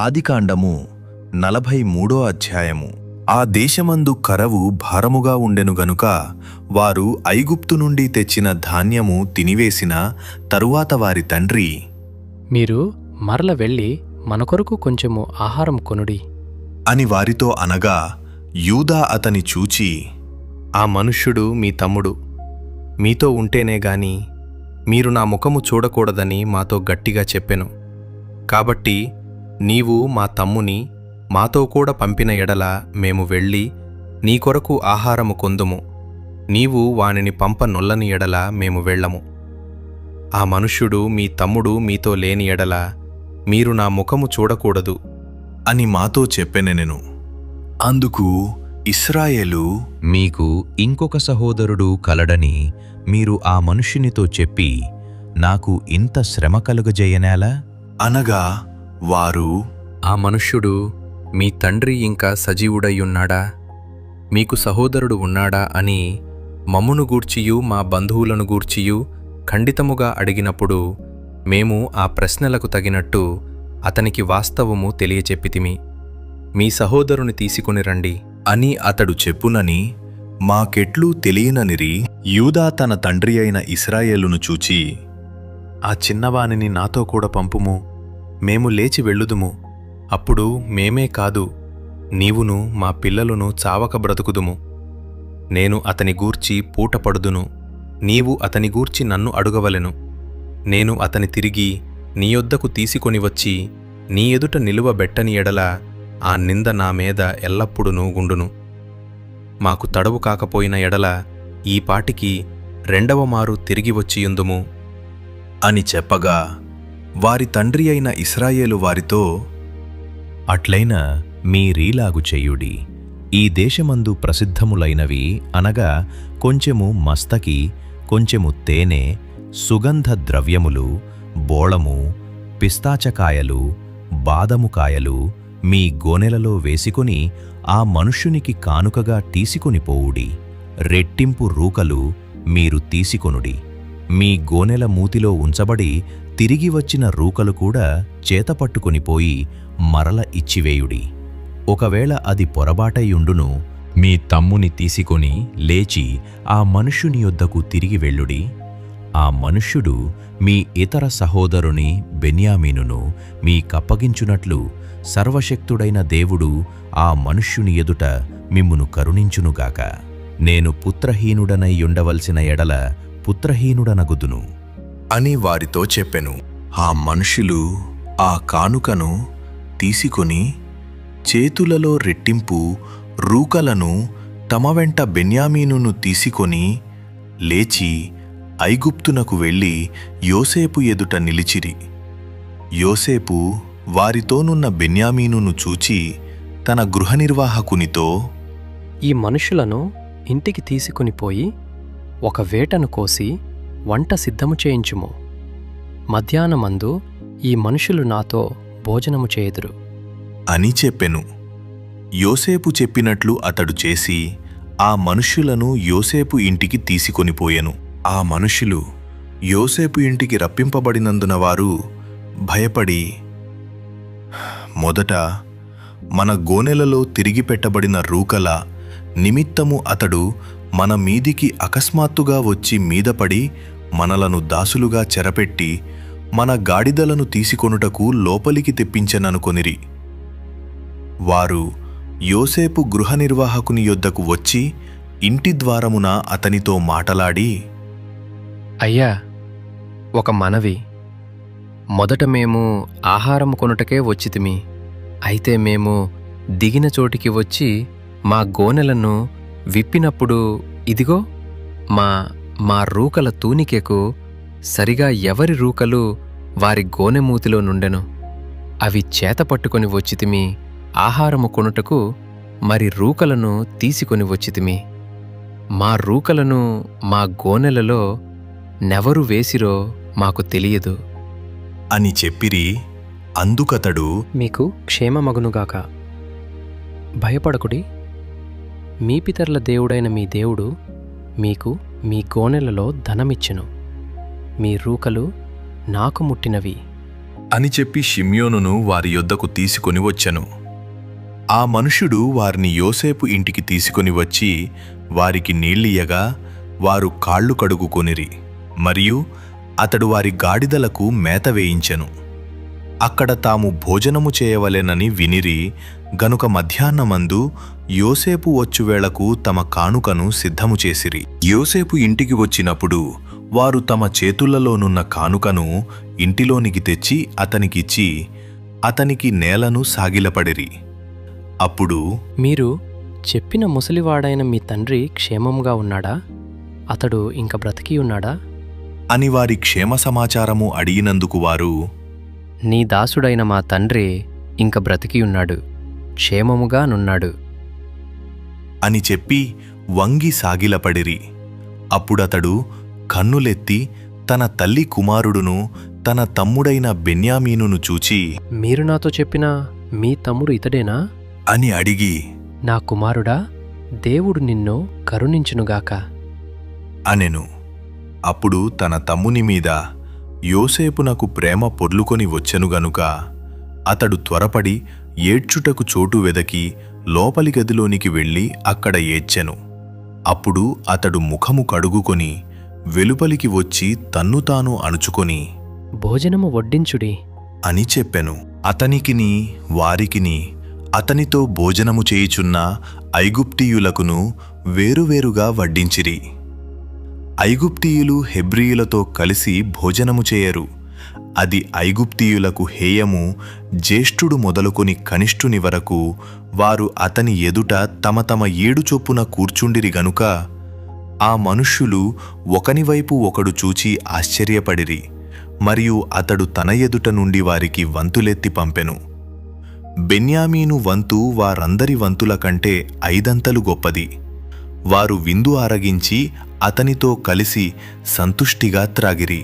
ఆదికాండము 43 అధ్యాయము. ఆ దేశమందు కరవు భారముగా ఉండెను గనుక వారు ఐగుప్తు నుండి తెచ్చిన ధాన్యము తినివేసిన తరువాత వారి తండ్రి, మీరు మరల వెళ్ళి మన కొరకు కొంచెము ఆహారం కొనుడి అని వారితో అనగా, యూదా అతని చూచి, ఆ మనుష్యుడు మీ తమ్ముడు, మీతో ఉంటేనే గాని మీరు నా ముఖము చూడకూడదని మాతో గట్టిగా చెప్పెను. కాబట్టి నీవు మా తమ్ముని మాతో కూడా పంపిన ఎడల మేము వెళ్ళి నీ కొరకు ఆహారము కొందుము, నీవు వానిని పంప నొల్లని ఎడల మేము వెళ్ళము. ఆ మనుష్యుడు మీ తమ్ముడు మీతో లేని ఎడల మీరు నా ముఖము చూడకూడదు అని మాతో చెప్పెనెను. అందుకు ఇశ్రాయేలు, మీకు ఇంకొక సహోదరుడు కలడని మీరు ఆ మనుష్యునితో చెప్పి నాకు ఇంత శ్రమ కలుగజేయనేలా? అనగా వారు, ఆ మనుష్యుడు మీ తండ్రి ఇంకా సజీవుడయ్యున్నాడా, మీకు సహోదరుడు ఉన్నాడా అని మమ్మును గూర్చియు మా బంధువులను గూర్చియు ఖండితముగా అడిగినప్పుడు మేము ఆ ప్రశ్నలకు తగినట్టు అతనికి వాస్తవము తెలియచెప్పితిమి. మీ సహోదరుని తీసుకుని రండి అని అతడు చెప్పునని మాకెట్లు తెలియననిరి. యూదా తన తండ్రి అయిన ఇశ్రాయేలును చూచి, ఆ చిన్నవానిని నాతో కూడా పంపుము, మేము లేచి వెళ్ళుదుము. అప్పుడు మేమే కాదు, నీవును మా పిల్లలును చావక బ్రతుకుదుము. నేను అతని గూర్చి పూటపడుదును, నీవు అతని గూర్చి నన్ను అడుగవలెను. నేను అతని తిరిగి నీ యొద్దకు తీసుకొని వచ్చి నీ ఎదుట నిలువబెట్టని ఎడల ఆ నింద నా మీద ఎల్లప్పుడూ గుండును. మాకు తడవు కాకపోయిన ఎడల ఈ పాటికి రెండవ మారు తిరిగి వచ్చియుందుము అని చెప్పగా, వారి తండ్రి అయిన ఇశ్రాయేలు వారితో, అట్లైన మీరీలాగు చెయ్యుడి. ఈ దేశమందు ప్రసిద్ధములైనవి అనగా కొంచెము మస్తకి, కొంచెము తేనె, సుగంధ ద్రవ్యములు, బోళము, పిస్తాచకాయలు, బాదముకాయలు మీ గోనెలలో వేసుకొని ఆ మనుష్యునికి కానుకగా తీసుకొనిపోవుడి. రెట్టింపు రూకలు మీరు తీసుకొనుడి. మీ గోనెల మూతిలో ఉంచబడి తిరిగి వచ్చిన రూకలు కూడా చేతపట్టుకొనిపోయి మరల ఇచ్చివేయుడి. ఒకవేళ అది పొరబాటయుండును, మీ తమ్ముని తీసుకొని లేచి ఆ మనుష్యుని యొద్దకు తిరిగి వెళ్ళుడి. ఆ మనుష్యుడు మీ ఇతర సహోదరుని బెన్యామీనును మీకప్పగించునట్లు సర్వశక్తుడైన దేవుడు ఆ మనుష్యుని ఎదుట మిమ్మును కరుణించునుగాక. నేను పుత్రహీనుడనై ఉండవలసిన ఎడల పుత్రహీనుడనగుదును అని వారితో చెప్పెను. ఆ మనుషులు ఆ కానుకను తీసుకొని చేతులలో రెట్టింపు రూకలను తమ వెంట బెన్యామీనును తీసుకొని లేచి ఐగుప్తునకు వెళ్ళి యోసేపు ఎదుట నిలిచిరి. యోసేపు వారితోనున్న బెన్యామీనును చూచి తన గృహనిర్వాహకునితో, ఈ మనుషులను ఇంటికి తీసుకునిపోయి ఒక వేటను కోసి వంట సిద్ధము చేయించుము. మధ్యాహ్నమందు ఈ మనుషులు నాతో భోజనము చేయుదురు అని చెప్పెను. యోసేపు చెప్పినట్లు అతడు చేసి ఆ మనుష్యులను యోసేపు ఇంటికి తీసుకొనిపోయెను. ఆ మనుష్యులు యోసేపు ఇంటికి రప్పింపబడినందున వారు భయపడి, మొదట మన గోనెలలో తిరిగి పెట్టబడిన రూకల నిమిత్తము అతడు మన మీదికి అకస్మాత్తుగా వచ్చి మీదపడి మనలను దాసులుగా చెరపెట్టి మన గాడిదలను తీసుకొనుటకు లోపలికి తెప్పించెననుకొనిరి. వారు యోసేపు గృహనిర్వాహకుని యొద్దకు వచ్చి ఇంటి ద్వారమున అతనితో మాటలాడి, అయ్యా, ఒక మనవి. మొదట మేము ఆహారము కొనుటకే వచ్చితిమి. అయితే మేము దిగిన చోటికి వచ్చి మా గోనెలను విప్పినప్పుడు ఇదిగో మా రూకల తూనికెకు సరిగా ఎవరి రూకలు వారి గోనెమూతిలో నుండెను. అవి చేతపట్టుకొని వచ్చితిమి. ఆహారము కొనుటకు మరి రూకలను తీసుకొని వచ్చితిమి. మా రూకలను మా గోనెలలో నెవరు వేసిరో మాకు తెలియదు అని చెప్పిరి. అందుకతడు, మీకు క్షేమమగునుగాక. భయపడకుడి. మీ పితరుల దేవుడైన మీ దేవుడు మీకు మీ గోనెలలో ధనమిచ్చెను. మీ రూకలు నాకు ముట్టినవి అని చెప్పి షిమ్యోనును వారి యొద్దకు తీసుకొని వచ్చెను. ఆ మనుష్యుడు వారిని యోసేపు ఇంటికి తీసుకొని వచ్చి వారికి నీళ్ళియ్యగా వారు కాళ్ళు కడుగుకొనిరి. మరియు అతడు వారి గాడిదలకు మేత వేయించెను. అక్కడ తాము భోజనము చేయవలెనని వినిరి గనుక మధ్యాహ్నమందు యోసేపు వచ్చువేళకు తమ కానుకను సిద్ధము చేసిరి. యోసేపు ఇంటికి వచ్చినప్పుడు వారు తమ చేతులలోనున్న కానుకను ఇంటిలోనికి తెచ్చి అతనికిచ్చి అతనికి నేలను సాగిలపడిరి. అప్పుడు మీరు చెప్పిన ముసలివాడైన మీ తండ్రి క్షేమంగా ఉన్నాడా? అతడు ఇంక బ్రతికి ఉన్నాడా? అని వారి క్షేమ సమాచారము అడిగినందుకు వారు, నీ దాసుడైన మా తండ్రి ఇంక బ్రతికి ఉన్నాడు, క్షేమముగా నున్నాడు అని చెప్పి వంగి సాగిలపడిరి. అప్పుడతడు కన్నులెత్తి తన తల్లి కుమారుడును తన తమ్ముడైన బెన్యామీనును చూచి, మీరు నాతో చెప్పిన మీ తమ్ముడు ఇతడేనా అని అడిగి, నా కుమారుడా, దేవుడు నిన్ను కరుణించునుగాక అనెను. అప్పుడు తన తమ్ముని మీద యోసేపునకు ప్రేమ పొర్లుకొని వచ్చెను గనుక అతడు త్వరపడి ఏడ్చుటకు చోటు వెదకి లోపలి గదిలోనికి వెళ్ళి అక్కడ ఏడ్చెను. అప్పుడు అతడు ముఖము కడుగుకొని వెలుపలికి వచ్చి తన్ను తాను అణుచుకొని, భోజనము వడ్డించుడి అని చెప్పెను. అతనికిని వారికిని అతనితో భోజనము చేయుచున్న ఐగుప్తీయులకును వేరువేరుగా వడ్డించిరి. ఐగుప్తీయులు హెబ్రీయులతో కలిసి భోజనము చేయరు. అది ఐగుప్తీయులకు హేయము. జ్యేష్ఠుడు మొదలుకొని కనిష్ఠుని వరకు వారు అతని ఎదుట తమ తమ ఏడు చొప్పున కూర్చుండిరి గనుక ఆ మనుష్యులు ఒకనివైపు ఒకడు చూచి ఆశ్చర్యపడిరి. మరియు అతడు తన ఎదుట నుండి వారికి వంతులెత్తి పంపెను. బెన్యామీను వంతు వారందరి వంతుల కంటే 5 అంతలు గొప్పది. వారు విందు ఆరగించి అతనితో కలిసి సంతుష్టిగా త్రాగిరి.